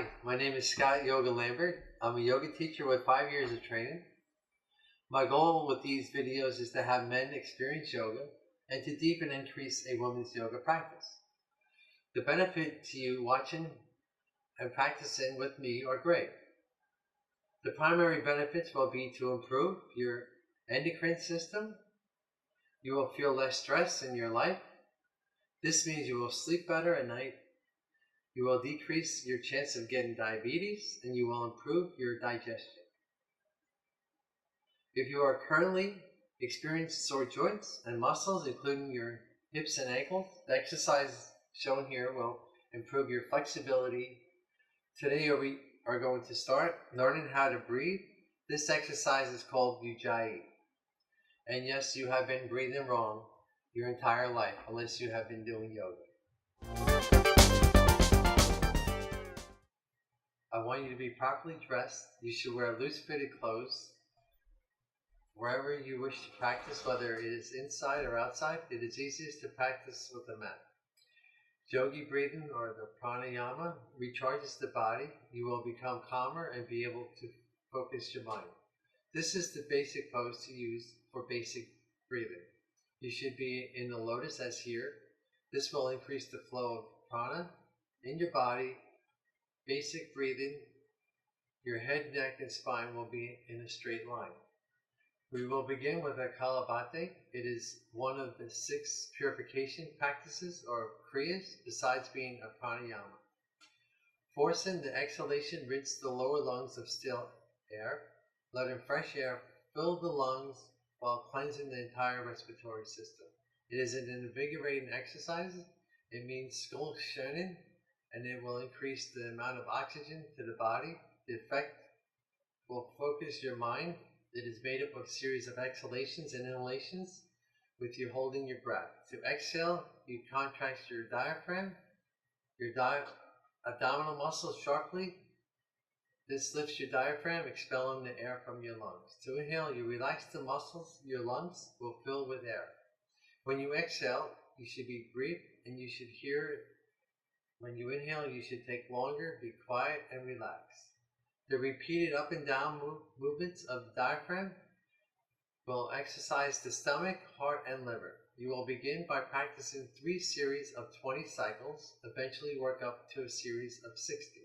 Hi, my name is Scott Yoga Lambert. I'm a yoga teacher with 5 years of training. My goal with these videos is to have men experience yoga and to deepen and increase a woman's yoga practice. The benefit to you watching and practicing with me are great. The primary benefits will be to improve your endocrine system. You will feel less stress in your life. This means you will sleep better at night. You will decrease your chance of getting diabetes, and you will improve your digestion. If you are currently experiencing sore joints and muscles, including your hips and ankles, the exercise shown here will improve your flexibility. Today we are going to start learning how to breathe. This exercise is called Ujjayi. And yes, you have been breathing wrong your entire life, unless you have been doing yoga. I want you to be properly dressed. You should wear loose fitted clothes. Wherever you wish to practice, whether it is inside or outside, it is easiest to practice with a mat. Yogi breathing, or the pranayama, recharges the body. You will become calmer and be able to focus your mind. This is the basic pose to use for basic breathing. You should be in the lotus as here. This will increase the flow of prana in your body. Basic breathing, your head, neck, and spine will be in a straight line. We will begin with a Kalabate. It is one of the 6 purification practices or kriyas, besides being a pranayama. Forcing the exhalation, rinse the lower lungs of still air, letting fresh air fill the lungs while cleansing the entire respiratory system. It is an invigorating exercise. It means skull shonin, and it will increase the amount of oxygen to the body. The effect will focus your mind. It is made up of a series of exhalations and inhalations with you holding your breath. To exhale, you contract your diaphragm, your abdominal muscles sharply. This lifts your diaphragm, expelling the air from your lungs. To inhale, you relax the muscles. Your lungs will fill with air. When you exhale, you should be brief, and you should hear it. When you inhale, you should take longer, be quiet, and relax. The repeated up and down movements of the diaphragm will exercise the stomach, heart, and liver. You will begin by practicing 3 series of 20 cycles, eventually work up to a series of 60.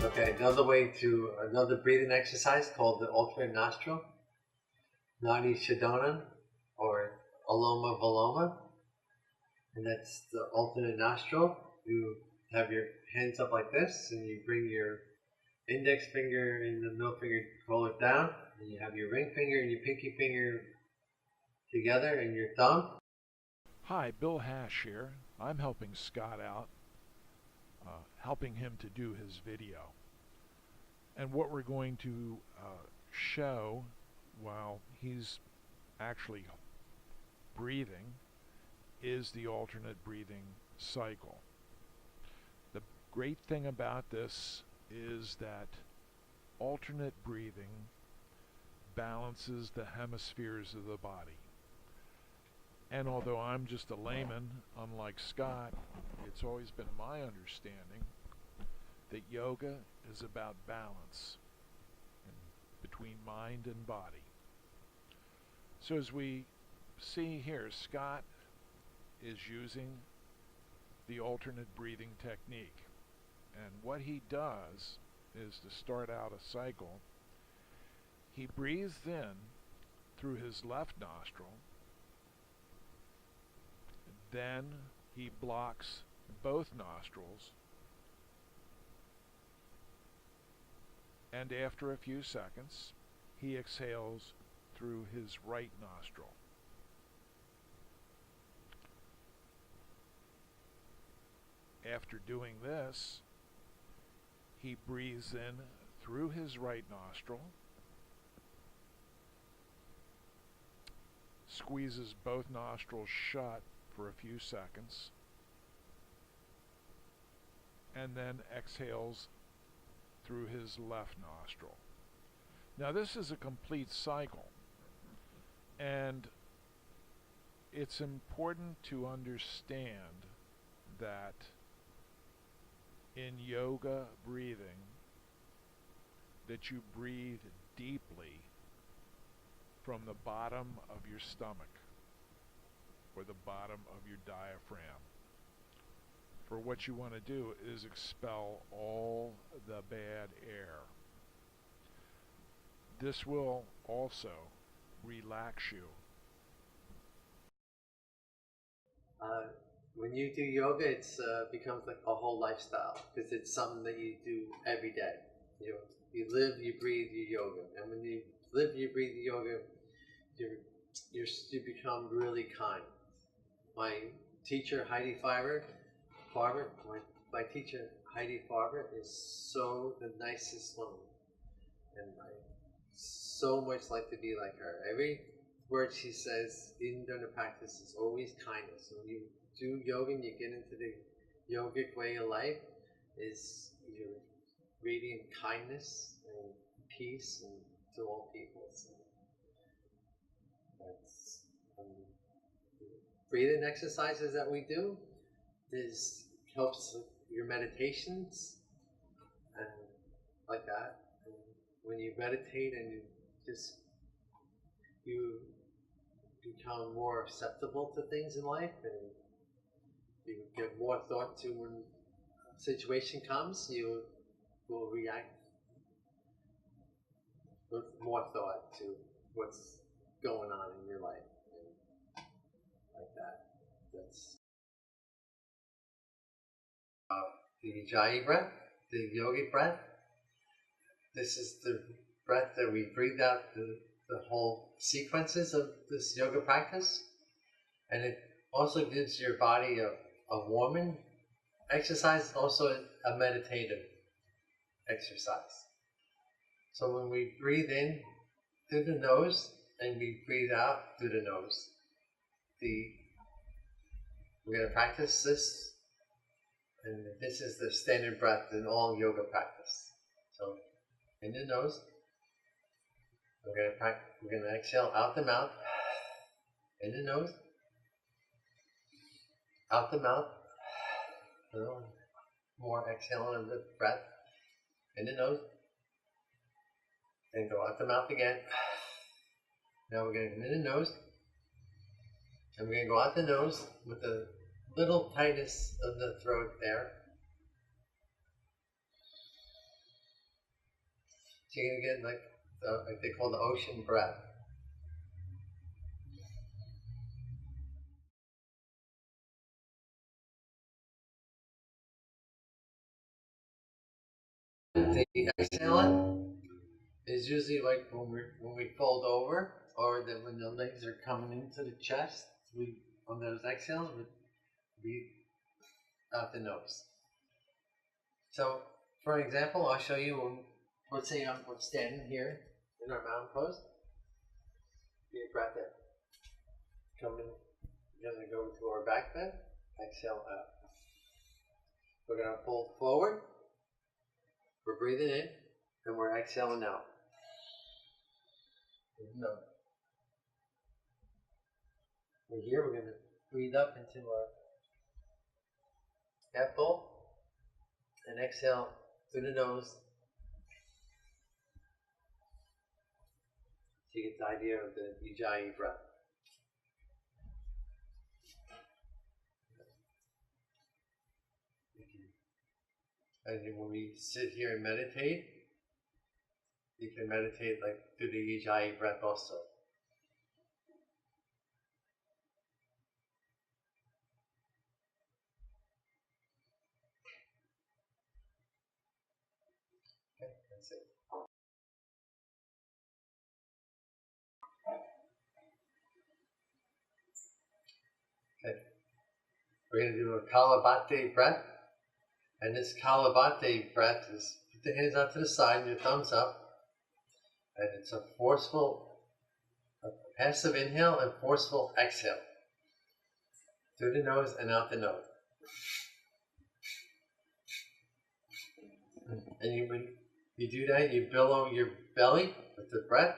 Okay, another breathing exercise called the alternate nostril, Nadi Shadonan, or Aloma Viloma, and that's the alternate nostril. You have your hands up like this, and you bring your index finger and the middle finger, roll it down, and you have your ring finger and your pinky finger together and your thumb. Hi, Bill Hash here. I'm helping Scott out, helping him to do his video. And what we're going to show while he's actually breathing is the alternate breathing cycle. The great thing about this is that alternate breathing balances the hemispheres of the body. And although I'm just a layman, unlike Scott, it's always been my understanding that yoga is about balance between mind and body. So as we see here, Scott is using the alternate breathing technique. And what he does is, to start out a cycle, he breathes in through his left nostril, then he blocks both nostrils, and after a few seconds, he exhales through his right nostril. After doing this, he breathes in through his right nostril, squeezes both nostrils shut for a few seconds, and then exhales through his left nostril. Now this is a complete cycle, and it's important to understand that in yoga breathing, that you breathe deeply from the bottom of your stomach or the bottom of your diaphragm. For what you want to do is expel all the bad air. This will also relax you. When you do yoga, it's becomes like a whole lifestyle because it's something that you do every day. You live, you breathe, you yoga, and when you live, you breathe, you yoga, you become really kind. My teacher Heidi Farber, my teacher Heidi Farber is so the nicest woman, and I so much like to be like her. Every word she says in during the practice is always kindness. When you do yoga and you get into the yogic way of life, is you're radiant kindness and peace and to all people. So that's breathing exercises that we do. This helps your meditations and like that. And when you meditate and you become more acceptable to things in life, and you give more thought to when a situation comes, you will react with more thought to what's going on in your life, and like that. That's the Ujjayi breath, the yogic breath. This is the breath that we breathe out the whole sequences of this yoga practice, and it also gives your body a warming exercise, also a meditative exercise. So when we breathe in through the nose and we breathe out through the nose, we're going to practice this, and this is the standard breath in all yoga practice. So in the nose, we're going to exhale out the mouth, in the nose, out the mouth, a little more exhaling of the breath, in the nose, and go out the mouth again. Now we're going to come in the nose, and we're going to go out the nose with a little tightness of the throat there. So you're going to get like they call the ocean breath. The exhaling is usually like when we fold over, or that when the legs are coming into the chest. On those exhales, we breathe out the nose. So, for example, I'll show you. Let's say I'm standing here in our mountain pose. Deep breath in. Coming, we're gonna go to our back bend. Exhale out. We're gonna pull forward. We're breathing in, and we're exhaling out. No. We're here. We're gonna breathe up into our head bowl, and exhale through the nose. So you get the idea of the Ujjayi breath. And when we sit here and meditate, you can meditate like through the Ujjayi breath also. Okay, that's it. Okay, we're going to do a Kalabate breath. And this Kalabate breath is put the hands out to the side and your thumbs up. And it's a passive inhale and forceful exhale. Through the nose and out the nose. And You do that, you billow your belly with the breath.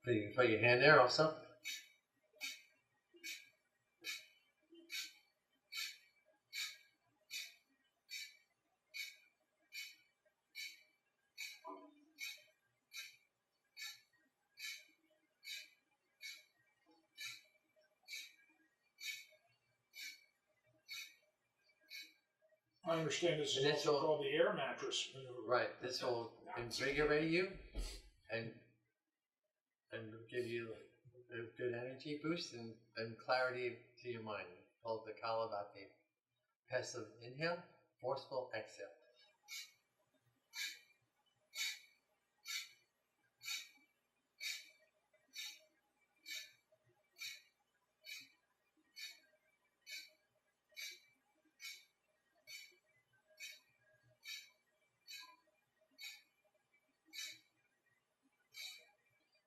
You can put your hand there also. I understand this is also called the air mattress maneuver. Right. This will invigorate you and give you a good energy boost and clarity to your mind. It's called the Kalabate. Passive inhale, forceful exhale.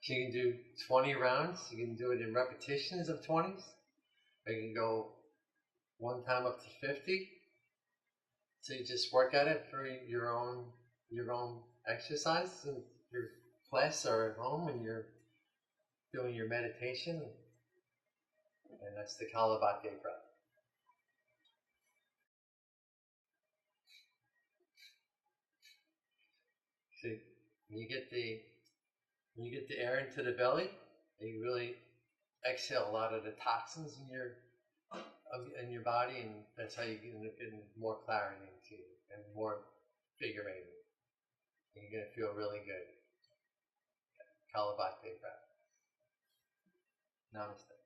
So you can do 20 rounds. You can do it in repetitions of 20s. Or you can go one time up to 50. So you just work at it for your own exercise in your class or at home when you're doing your meditation. And that's the Kalabate breath. So when you get the air into the belly, you really exhale a lot of the toxins in your body, and that's how you get more clarity into you and more invigorating. And you're gonna feel really good. Kalabate breath. Namaste.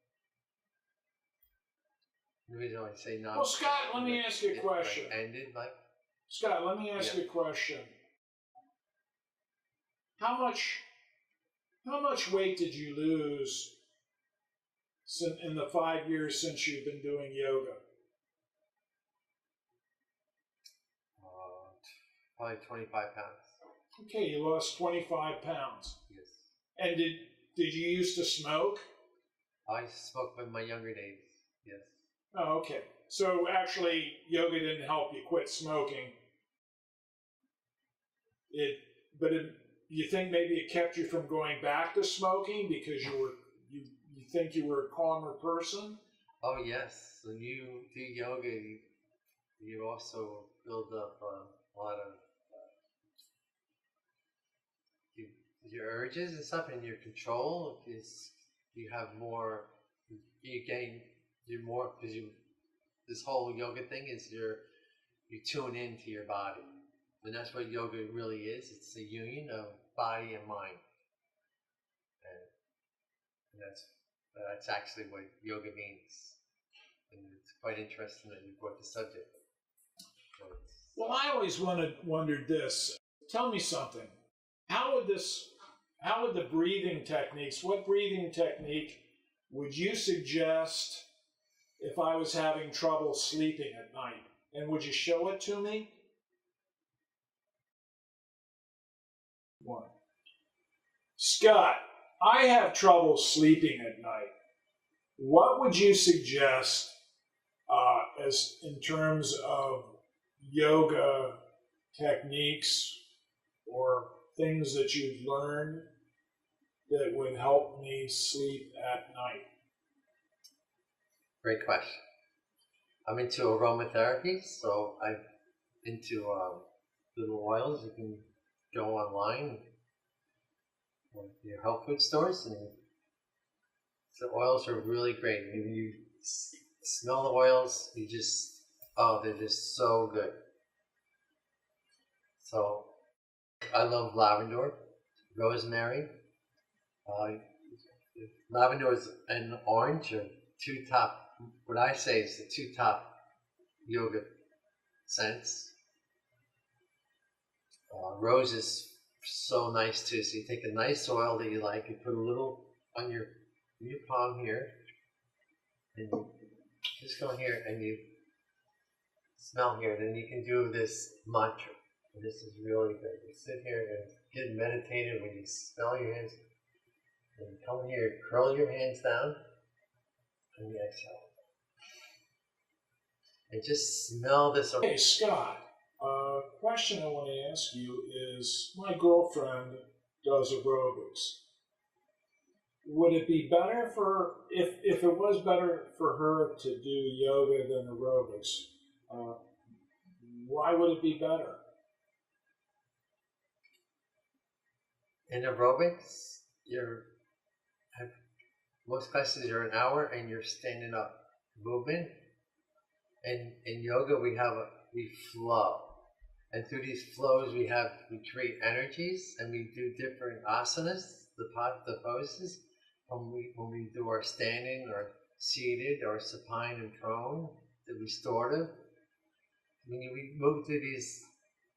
The reason why I say namaste. Well, Scott, let me ask you a question. Scott, let me ask you a question. How much weight did you lose in the 5 years since you've been doing yoga? Probably 25 pounds. Okay, you lost 25 pounds. Yes. And did you used to smoke? I smoked in my younger days. Yes. Oh, okay. So actually, yoga didn't help you quit smoking. You think maybe it kept you from going back to smoking because you think you were a calmer person? Oh yes. When you do yoga, you also build up a lot of your urges and stuff, and your control is you have more. You're more because this whole yoga thing is you tune into your body. And that's what yoga really is. It's a union of body and mind. And that's actually what yoga means. And it's quite interesting that you brought the subject. Well, I always wondered this. Tell me something. How would the breathing techniques, what breathing technique would you suggest if I was having trouble sleeping at night? And would you show it to me? One. Scott, I have trouble sleeping at night. What would you suggest as in terms of yoga techniques or things that you've learned that would help me sleep at night? Great question. I'm into aromatherapy, so I'm into little oils. You can go online with your health food stores, and the oils are really great. You smell the oils, they're just so good. So I love lavender, rosemary. Lavender and orange are two top. What I say is the two top yoga scents. Rose is so nice too. So you take a nice oil that you like, you put a little on your palm here, and you just go here and you smell here. Then you can do this mantra. And this is really good. You sit here and get meditative when you smell your hands. And you come here, curl your hands down, and you exhale. And just smell this. Hey, Scott, Question I want to ask you is my girlfriend does aerobics. Would it be better for if it was better for her to do yoga than aerobics? Uh, why would it be better? In aerobics, you're most classes are an hour and you're standing up movement. And in yoga, we flow, and through these flows, we create energies, and we do different asanas, the poses. When we do our standing or seated or supine and prone, the restorative. When we move through these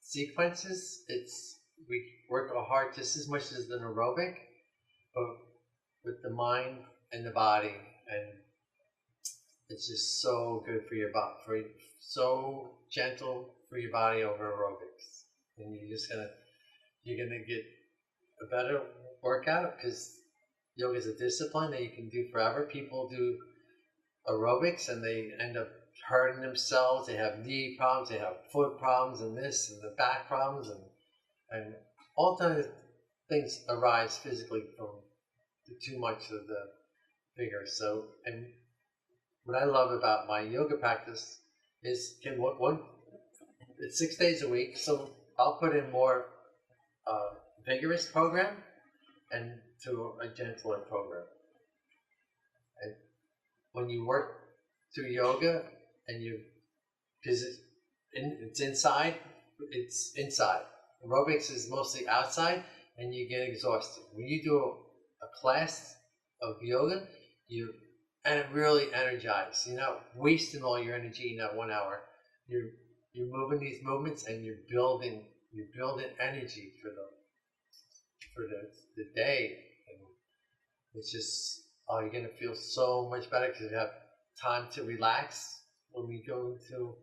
sequences, we work hard just as much as an aerobic, but with the mind and the body, and it's just so good for your body, so gentle for your body over aerobics, and you're gonna get a better workout because yoga is a discipline that you can do forever. People do aerobics and they end up hurting themselves. They have knee problems, they have foot problems, and this and the back problems, and all kinds of things arise physically from too much of the vigor. So, and what I love about my yoga practice is it's 6 days a week, so I'll put in more vigorous program and to a gentler program. And when you work through yoga and because it's inside. Aerobics is mostly outside, and you get exhausted. When you do a class of yoga, you really energized. You're not wasting all your energy in that 1 hour. You're moving these movements, and you're building energy for the day. And it's just you're gonna feel so much better because you have time to relax when we go into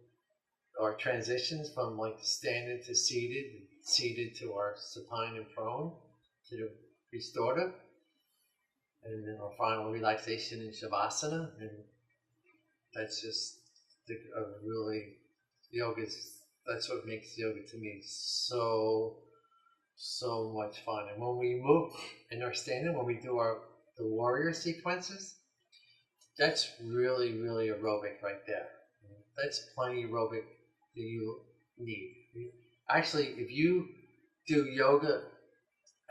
our transitions from like standing to seated to our supine and prone to the restorative, and then our final relaxation in shavasana, and that's just a really yoga's. That's what makes yoga to me so much fun. And when we move in our standing, when we do the warrior sequences, that's really aerobic right there. That's plenty aerobic that you need. Actually, if you do yoga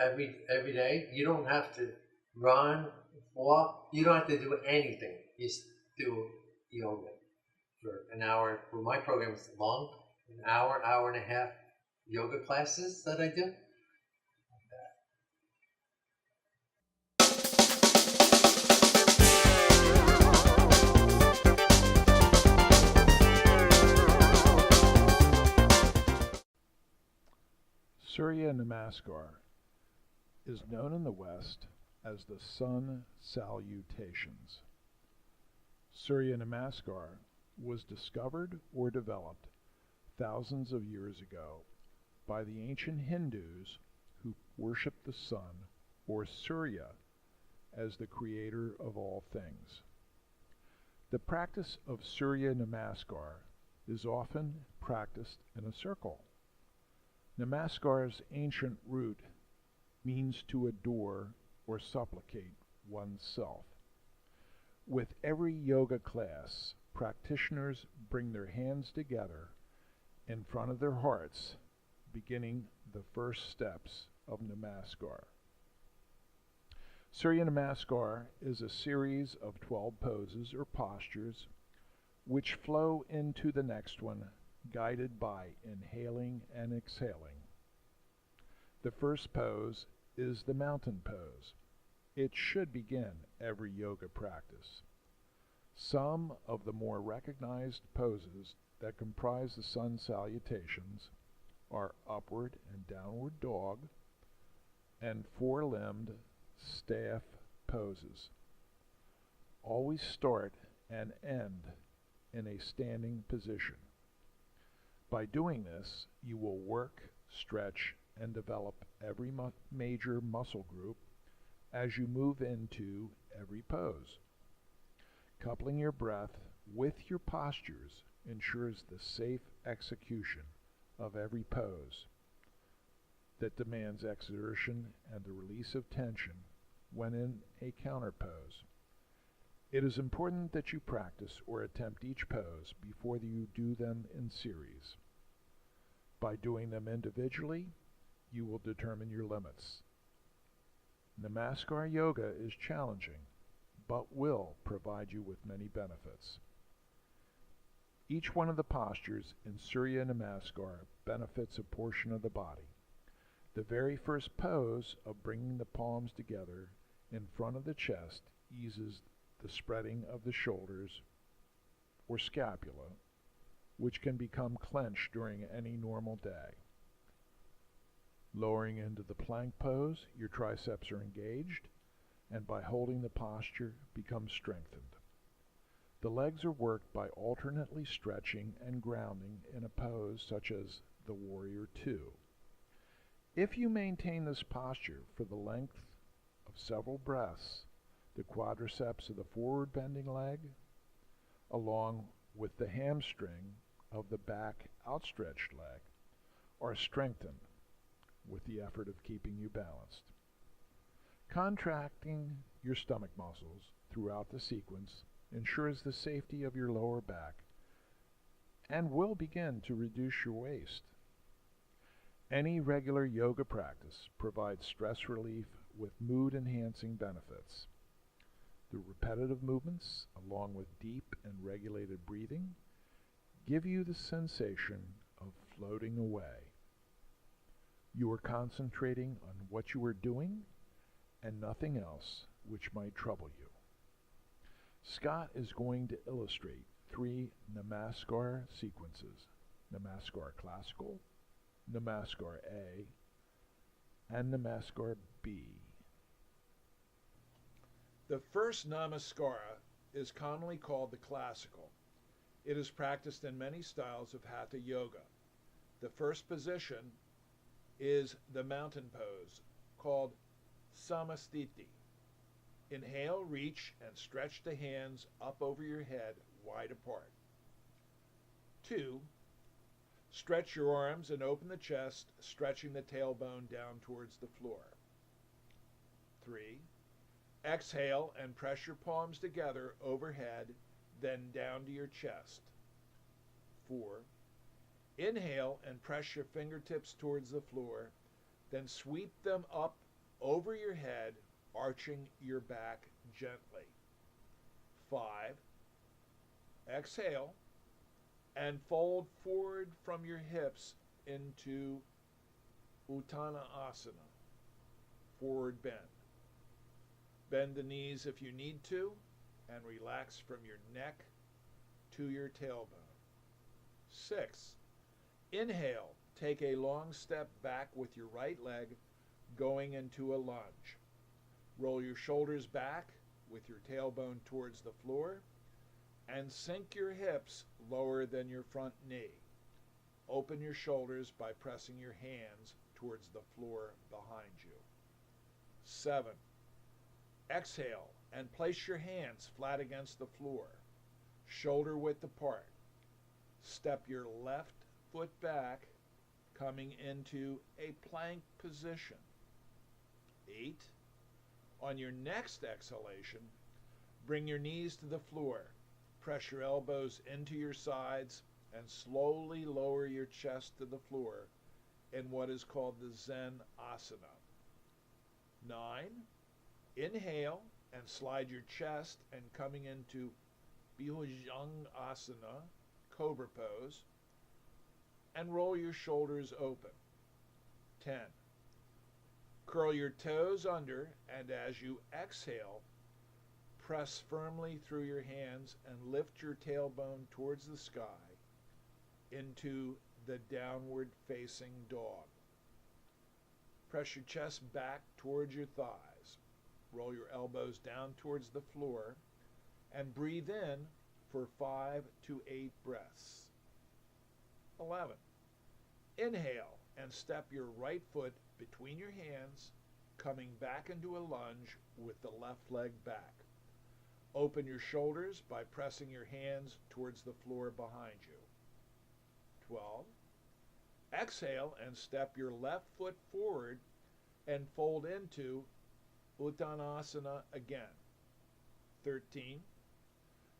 every day, you don't have to run, walk. You don't have to do anything. You just do yoga for an hour. Well, my program is long, an hour and a half yoga classes that I do. Surya Namaskar is known in the West as the sun salutations. Surya Namaskar was discovered or developed thousands of years ago by the ancient Hindus who worshiped the sun, or Surya, as the creator of all things. The practice of Surya Namaskar is often practiced in a circle. Namaskar's ancient root means to adore or supplicate oneself. With every yoga class, practitioners bring their hands together in front of their hearts, beginning the first steps of Namaskar. Surya Namaskar is a series of 12 poses or postures which flow into the next one, guided by inhaling and exhaling. The first pose is the mountain pose. It should begin every yoga practice. Some of the more recognized poses that comprise the sun salutations are upward and downward dog and four-limbed staff poses. Always start and end in a standing position. By doing this, you will work, stretch, and develop every major muscle group as you move into every pose. Coupling your breath with your postures ensures the safe execution of every pose that demands exertion and the release of tension when in a counter pose. It is important that you practice or attempt each pose before you do them in series. By doing them individually, you will determine your limits. Namaskar yoga is challenging, but will provide you with many benefits. Each one of the postures in Surya Namaskar benefits a portion of the body. The very first pose of bringing the palms together in front of the chest eases the spreading of the shoulders or scapula, which can become clenched during any normal day. Lowering into the plank pose, your triceps are engaged, and by holding the posture, become strengthened. The legs are worked by alternately stretching and grounding in a pose such as the Warrior Two. If you maintain this posture for the length of several breaths, the quadriceps of the forward bending leg, along with the hamstring of the back outstretched leg, are strengthened with the effort of keeping you balanced. Contracting your stomach muscles throughout the sequence ensures the safety of your lower back and will begin to reduce your waist. Any regular yoga practice provides stress relief with mood-enhancing benefits. The repetitive movements, along with deep and regulated breathing, give you the sensation of floating away. You are concentrating on what you are doing and nothing else which might trouble you. Scott is going to illustrate 3 Namaskar sequences: Namaskar Classical, Namaskar A, and Namaskar B. The first Namaskara is commonly called the classical. It is practiced in many styles of Hatha Yoga. The first position is the mountain pose, called Samastiti. Inhale, reach, and stretch the hands up over your head wide apart. 2. Stretch your arms and open the chest, stretching the tailbone down towards the floor. 3. Exhale and press your palms together overhead, then down to your chest. 4. Inhale and press your fingertips towards the floor, then sweep them up over your head, arching your back gently. 5. Exhale and fold forward from your hips into Uttanasana, forward bend. Bend the knees if you need to, and relax from your neck to your tailbone. 6. Inhale, take a long step back with your right leg, going into a lunge. Roll your shoulders back with your tailbone towards the floor, and sink your hips lower than your front knee. Open your shoulders by pressing your hands towards the floor behind you. 7. Exhale and place your hands flat against the floor, shoulder width apart. Step your left foot back, coming into a plank position. 8. On your next exhalation, bring your knees to the floor. Press your elbows into your sides and slowly lower your chest to the floor in what is called the Zen Asana. 9. Inhale and slide your chest and coming into Bhujangasana, Cobra Pose, and roll your shoulders open. 10. Curl your toes under, and as you exhale, press firmly through your hands and lift your tailbone towards the sky into the downward facing dog. Press your chest back towards your thighs. Roll your elbows down towards the floor and breathe in for 5 to 8 breaths. 11. Inhale and step your right foot between your hands, coming back into a lunge with the left leg back. Open your shoulders by pressing your hands towards the floor behind you. 12. Exhale and step your left foot forward and fold into Uttanasana again. 13.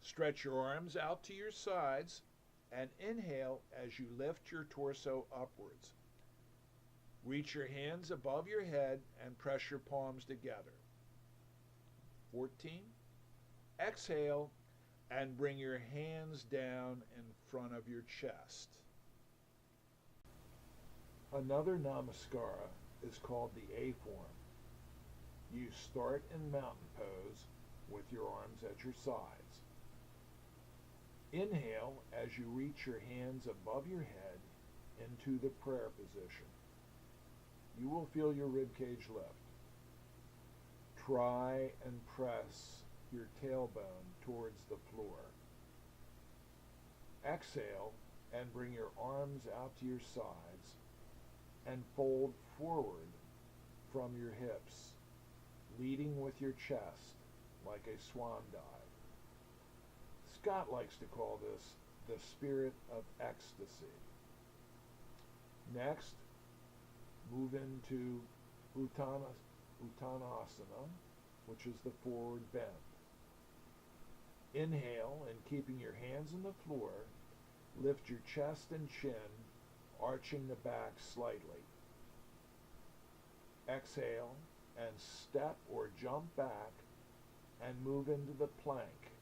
Stretch your arms out to your sides and inhale as you lift your torso upwards. Reach your hands above your head and press your palms together. 14. Exhale and bring your hands down in front of your chest. Another namaskara is called the A form. You start in mountain pose with your arms at your sides. Inhale as you reach your hands above your head into the prayer position. You will feel your ribcage lift. Try and press your tailbone towards the floor. Exhale and bring your arms out to your sides and fold forward from your hips, leading with your chest like a swan dive. Scott likes to call this the spirit of ecstasy. Next, move into Uttanasana, which is the forward bend. Inhale, and keeping your hands on the floor, lift your chest and chin, arching the back slightly. Exhale, and step or jump back and move into the plank.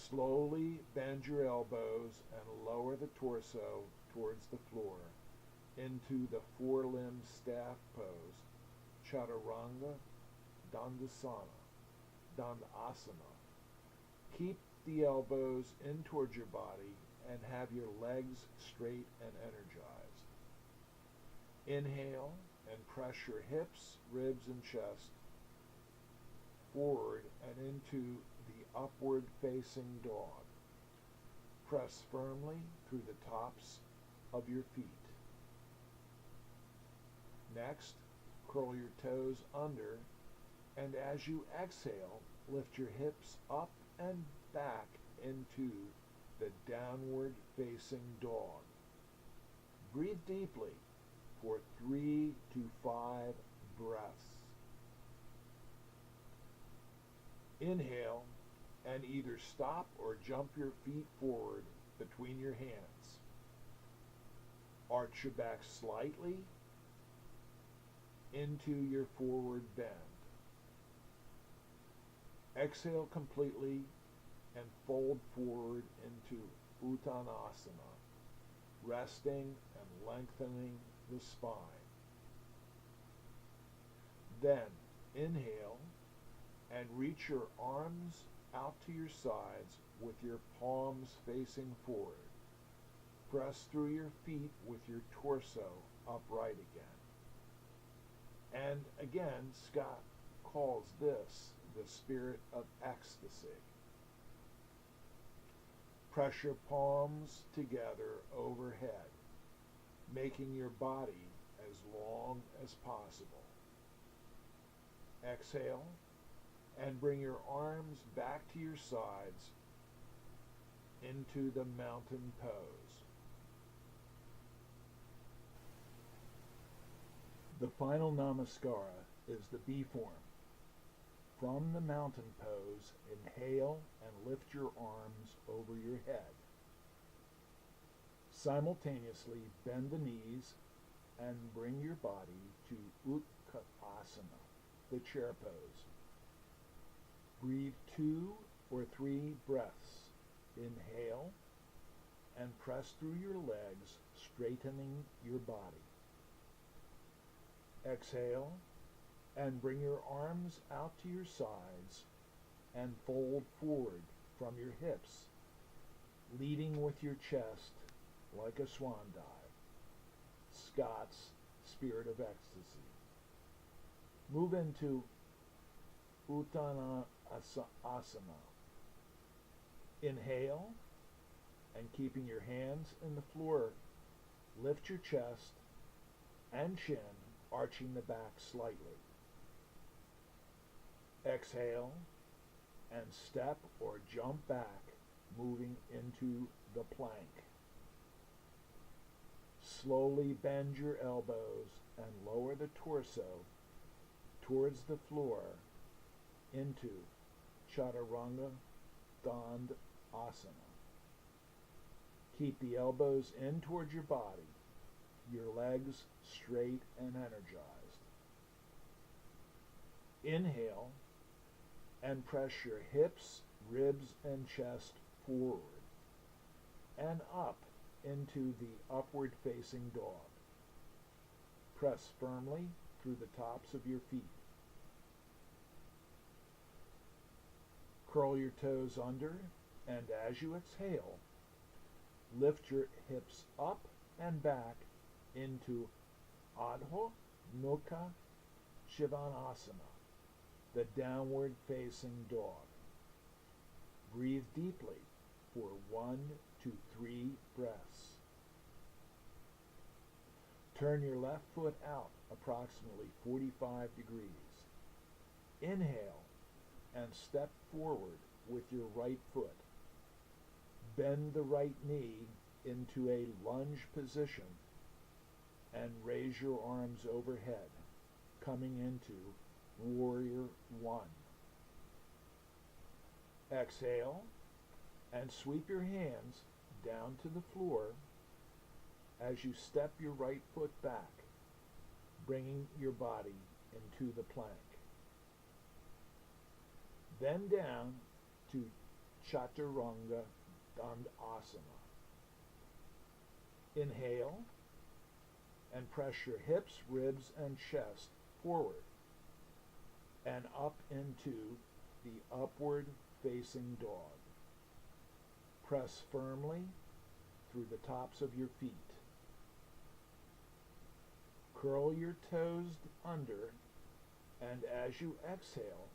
Slowly bend your elbows and lower the torso towards the floor into the four-limb staff pose, Chaturanga Dandasana. Keep the elbows in towards your body and have your legs straight and energized. Inhale and press your hips, ribs, and chest forward and into the upward facing dog. Press firmly through the tops of your feet. Next, curl your toes under, and as you exhale, lift your hips up and back into the downward facing dog. Breathe deeply for 3 to 5 breaths. Inhale and either stop or jump your feet forward between your hands. Arch your back slightly into your forward bend. Exhale completely and fold forward into Uttanasana, resting and lengthening the spine. Then inhale and reach your arms out to your sides with your palms facing forward. Press through your feet with your torso upright again. And again, Scott calls this the spirit of ecstasy. Press your palms together overhead, making your body as long as possible. Exhale and bring your arms back to your sides into the mountain pose. The final namaskara is the B form. From the mountain pose, inhale and lift your arms over your head. Simultaneously bend the knees and bring your body to Utkatasana, the chair pose. Breathe 2 or 3 breaths. Inhale and press through your legs, straightening your body. Exhale and bring your arms out to your sides and fold forward from your hips, leading with your chest like a swan dive. Scott's spirit of ecstasy. Move into Uttanasana. Inhale and keeping your hands in the floor, lift your chest and chin, arching the back slightly. Exhale and step or jump back, moving into the plank. slowly bend your elbows and lower the torso towards the floor into Chaturanga Dandasana. Keep the elbows in towards your body, your legs straight and energized. Inhale and press your hips, ribs, and chest forward and up into the upward facing dog. Press firmly through the tops of your feet. Curl your toes under, and as you exhale, lift your hips up and back into Adho Mukha Shivanasana, the downward facing dog. Breathe deeply for 1 to 3 breaths. Turn your left foot out approximately 45 degrees. Inhale and step forward with your right foot. Bend the right knee into a lunge position and raise your arms overhead, coming into Warrior 1. Exhale and sweep your hands down to the floor as you step your right foot back, bringing your body into the plank. Then down to Chaturanga Dandasana. Inhale and press your hips, ribs, and chest forward and up into the upward facing dog. Press firmly through the tops of your feet. Curl your toes under, and as you exhale,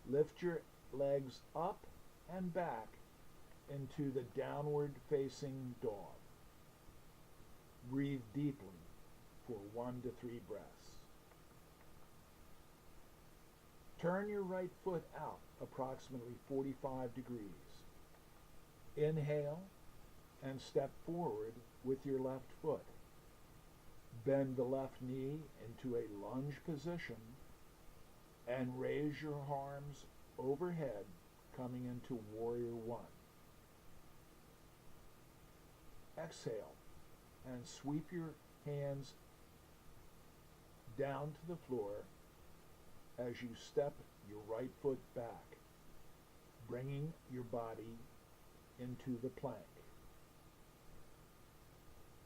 lift your legs up and back into the downward facing dog. Breathe deeply for 1 to 3 breaths. Turn your right foot out approximately 45 degrees. Inhale and step forward with your left foot. Bend the left knee into a lunge position and raise your arms overhead, coming into Warrior 1. Exhale and sweep your hands down to the floor as you step your right foot back, bringing your body into the plank,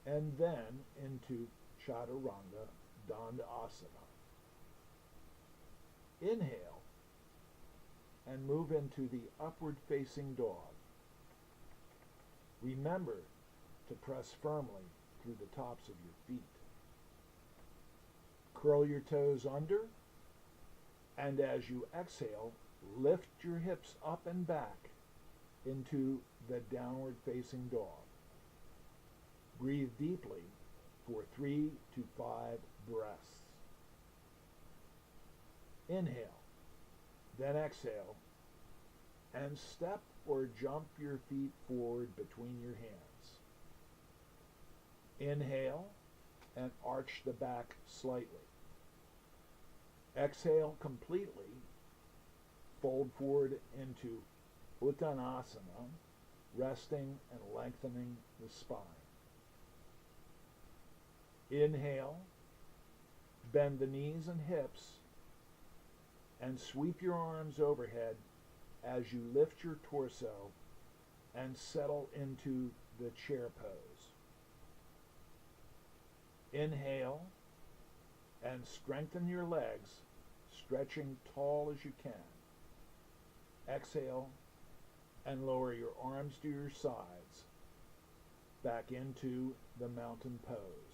and then into Chaturanga Dandasana. Inhale and move into the upward facing dog. Remember to press firmly through the tops of your feet. Curl your toes under, and as you exhale, lift your hips up and back into the downward facing dog. Breathe deeply for 3 to 5 breaths. Inhale, then exhale, and step or jump your feet forward between your hands. Inhale and arch the back slightly. Exhale completely, fold forward into Uttanasana, resting and lengthening the spine. Inhale, bend the knees and hips, and sweep your arms overhead as you lift your torso and settle into the chair pose. Inhale and strengthen your legs, stretching tall as you can. Exhale and lower your arms to your sides, back into the mountain pose.